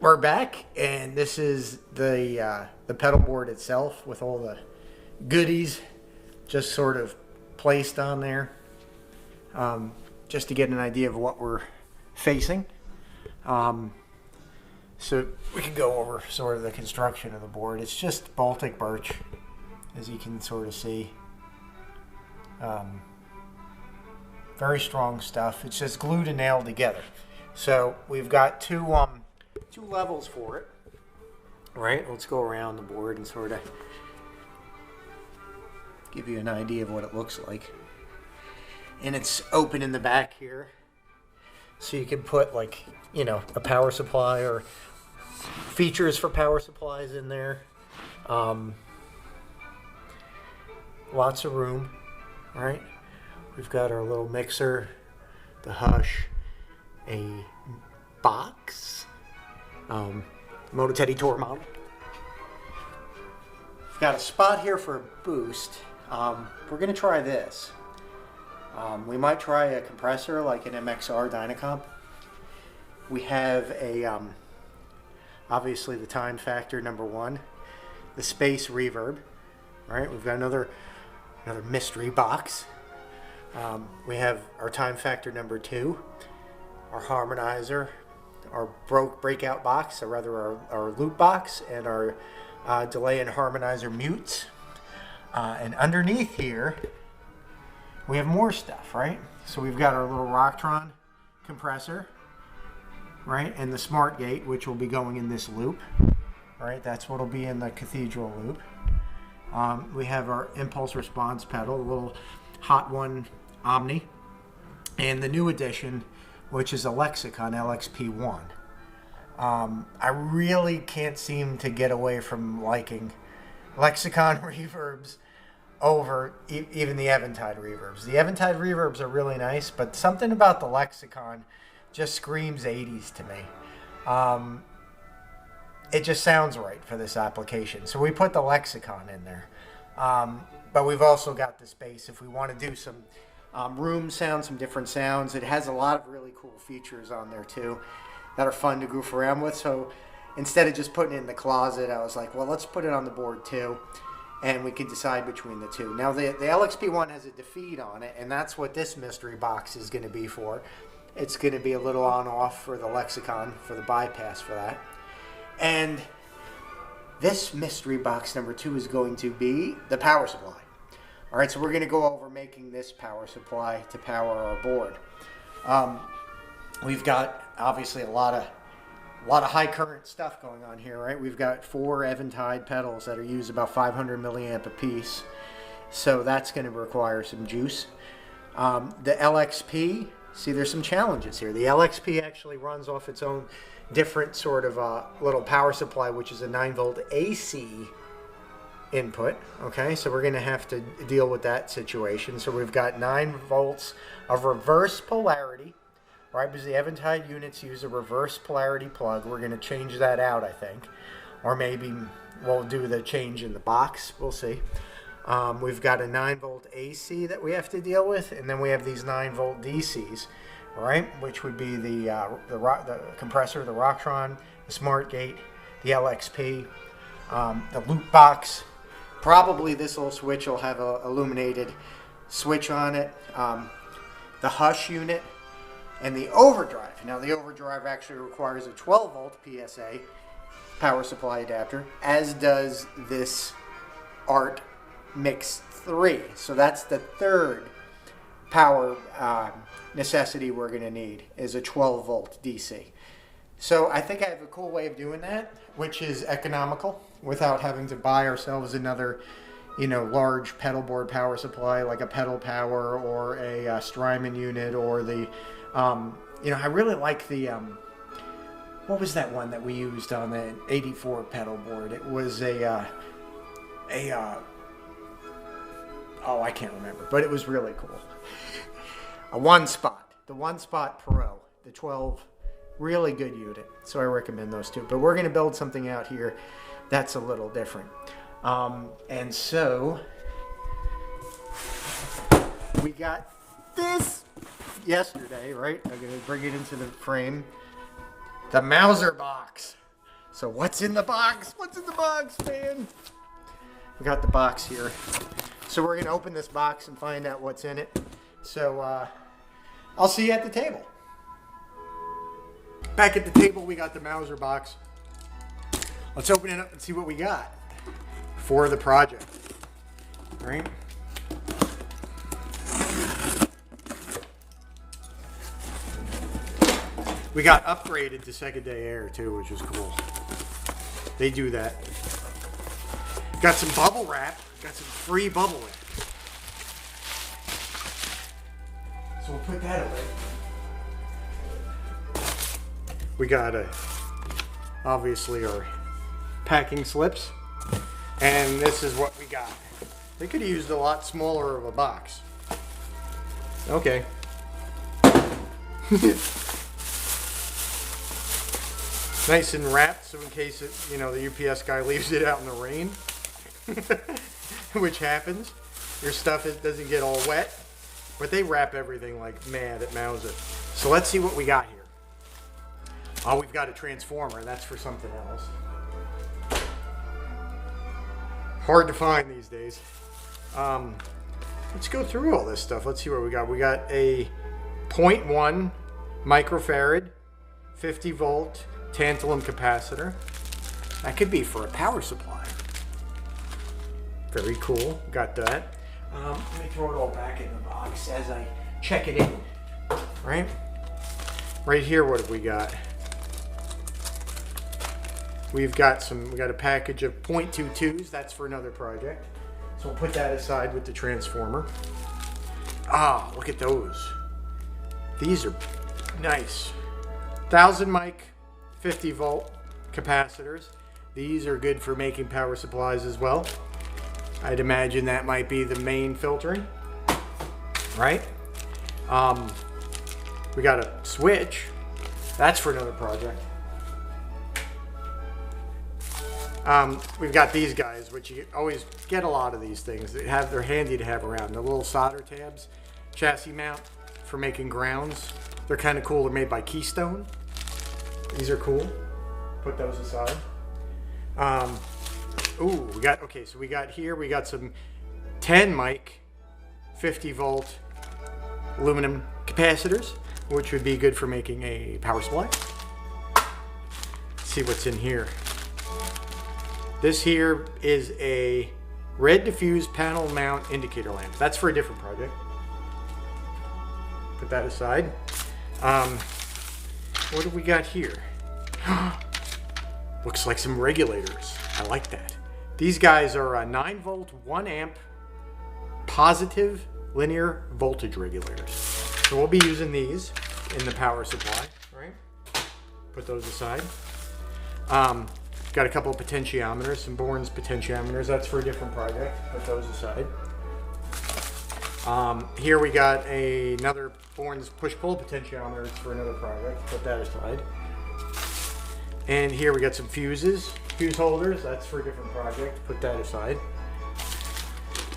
We're back, and this is the pedal board itself with all the goodies just sort of placed on there, just to get an idea of what we're facing. So we can go over sort of the construction of the board. It's just Baltic birch, as you can sort of see. Very strong stuff. It's just glued and nailed together. So we've got two levels for it. Right, let's go around the board and sort of give you an idea of what it looks like. And it's open in the back here, so you can put, like, you know, a power supply or features for power supplies in there. Lots of room, right? We've got our little mixer, the hush, a box, Moto Teddy Tour model. We've got a spot here for a boost. We're going to try this. We might try a compressor like an MXR Dynacomp. We have a, obviously the time factor number 1, the space reverb. Right, we've got another mystery box. We have our time factor number 2, our harmonizer, our breakout box, or rather our loop box, and our delay and harmonizer mutes. And underneath here, we have more stuff, right? So we've got our little Rocktron compressor, right? And the smart gate, which will be going in this loop, right? That's what will be in the cathedral loop. We have our impulse response pedal, a little Hot One Omni, and the new addition, which is a LWAn LXP1. I really can't seem to get away from liking LWAn reverbs over even the Eventide reverbs. The Eventide reverbs are really nice, but something about the LWAn just screams 80s to me. It just sounds right for this application. So we put the LWAn in there. But we've also got the space if we want to do some room sound, some different sounds. It has a lot of really cool features on there too that are fun to goof around with. So instead of just putting it in the closet, I was like, well, let's put it on the board too, and we could decide between the two. Now the LXP1 has a defeat on it, and that's what this mystery box is going to be for. It's going to be a little on-off for the LWAn, for the bypass for that. And this mystery box number 2 is going to be the power supply. All right, so we're going to go over making this power supply to power our board. We've got obviously a lot of high current stuff going on here, right? We've got 4 Eventide pedals that are used about 500 milliamp a piece, so that's going to require some juice. The LXP, see, there's some challenges here. The LXP actually runs off its own different sort of little power supply, which is a 9-volt AC input. Okay, so we're going to have to deal with that situation. So we've got 9 volts of reverse polarity, right? Because the Eventide units use a reverse polarity plug. We're going to change that out, I think, or maybe we'll do the change in the box. We'll see. We've got a 9-volt AC that we have to deal with, and then we have these 9-volt DCs, right? Which would be the compressor, the Rocktron, the smart gate, the LXP, the loop box. Probably this little switch will have a illuminated switch on it. The hush unit and the overdrive. Now the overdrive actually requires a 12-volt PSA power supply adapter, as does this Art Mix 3. So that's the third power necessity we're going to need, is a 12-volt DC. So I think I have a cool way of doing that, which is economical without having to buy ourselves another, you know, large pedal board power supply like a Pedal Power or a Strymon unit, or the, you know, I really like the, what was that one that we used on the 84 pedal board? It was oh, I can't remember, but it was really cool. A One Spot, the One Spot Pro, the 12, really good unit. So I recommend those two. But we're going to build something out here that's a little different. And so we got this yesterday, right? I'm going to bring it into the frame. The Mauser box. So what's in the box? What's in the box, man? We got the box here. So we're gonna open this box and find out what's in it. So I'll see you at the table. Back at the table, we got the Mauser box. Let's open it up and see what we got for the project. All right. We got upgraded to second day air too, which is cool. They do that. Got some bubble wrap. Got some free bubble wrap. So we'll put that away. We got obviously our packing slips. And this is what we got. They could have used a lot smaller of a box. Okay. Nice and wrapped, so in case it, you know, the UPS guy leaves it out in the rain, which happens, your stuff doesn't get all wet. But they wrap everything like mad at Mauser. So let's see what we got here. Oh, we've got a transformer. That's for something else. Hard to find these days. Let's go through all this stuff. Let's see what we got. We got a 0.1 microfarad, 50 volt tantalum capacitor. That could be for a power supply. Very cool. Got that. Let me throw it all back in the box as I check it in. Right? Right here, what have we got? We got a package of 0.22s. That's for another project. So we'll put that aside with the transformer. Ah, look at those. These are nice. 1000 mic, 50 volt capacitors. These are good for making power supplies as well. I'd imagine that might be the main filtering, right? We got a switch. That's for another project. We've got these guys, which you always get a lot of these things. They're handy to have around. The little solder tabs, chassis mount for making grounds. They're kind of cool. They're made by Keystone. These are cool. Put those aside. Ooh, we got some 10 mic, 50 volt aluminum capacitors, which would be good for making a power supply. Let's see what's in here. This here is a red diffuse panel mount indicator lamp. That's for a different project. Put that aside. What do we got here? Looks like some regulators. I like that. These guys are a 9 volt, 1 amp positive linear voltage regulators. So we'll be using these in the power supply, right? Put those aside. Got a couple of potentiometers, some Bourne's potentiometers. That's for a different project. Put those aside. Here we got another Bourne's push-pull potentiometers for another project. Put that aside. And here we got some fuses, fuse holders. That's for a different project. Put that aside.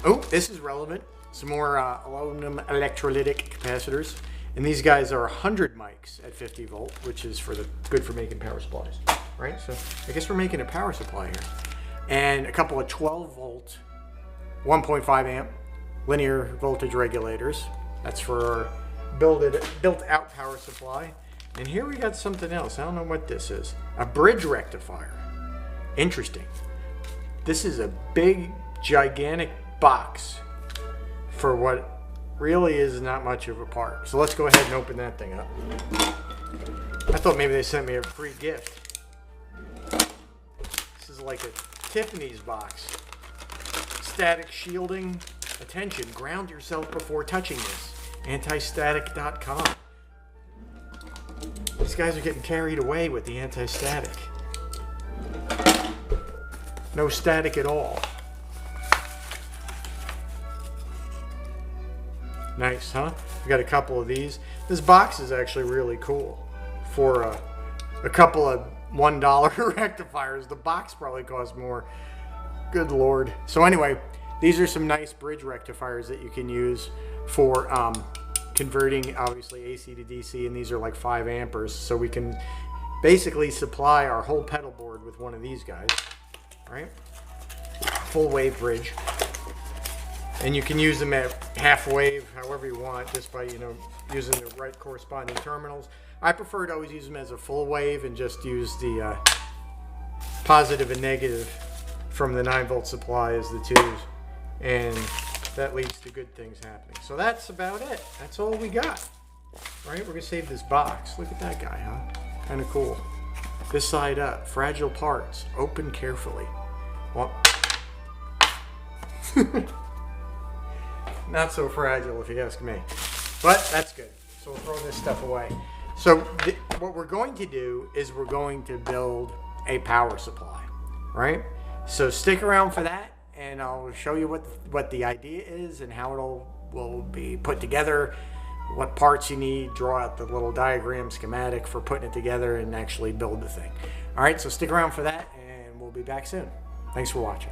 Oh, this is relevant. Some more aluminum electrolytic capacitors. And these guys are 100 mics at 50 volt, which is good for making power supplies. Right, so I guess we're making a power supply here. And a couple of 12 volt, 1.5 amp linear voltage regulators. That's for built out power supply. And here we got something else. I don't know what this is. A bridge rectifier. Interesting. This is a big, gigantic box for what really is not much of a part. So let's go ahead and open that thing up. I thought maybe they sent me a free gift. This is like a Tiffany's box. Static shielding. Attention, ground yourself before touching this. Antistatic.com. These guys are getting carried away with the anti-static. No static at all. Nice, huh? We got a couple of these. This box is actually really cool. For a couple of $1 rectifiers. The box probably costs more. Good Lord. So anyway, these are some nice bridge rectifiers that you can use for converting, obviously, AC to DC, and these are like 5 amperes. So we can basically supply our whole pedal board with one of these guys, right? Full wave bridge. And you can use them at half wave, however you want, just by, you know, using the right corresponding terminals. I prefer to always use them as a full wave and just use the positive and negative from the 9-volt supply as the twos. And that leads to good things happening. So that's about it. That's all we got. Right? We're going to save this box. Look at that guy, huh? Kind of cool. This side up. Fragile parts. Open carefully. Well, not so fragile if you ask me. But that's good. So we'll throw this stuff away. So what we're going to do is we're going to build a power supply. Right? So stick around for that. And I'll show you what the idea is and how it will be put together, what parts you need, draw out the little diagram schematic for putting it together and actually build the thing. All right, so stick around for that and we'll be back soon. Thanks for watching.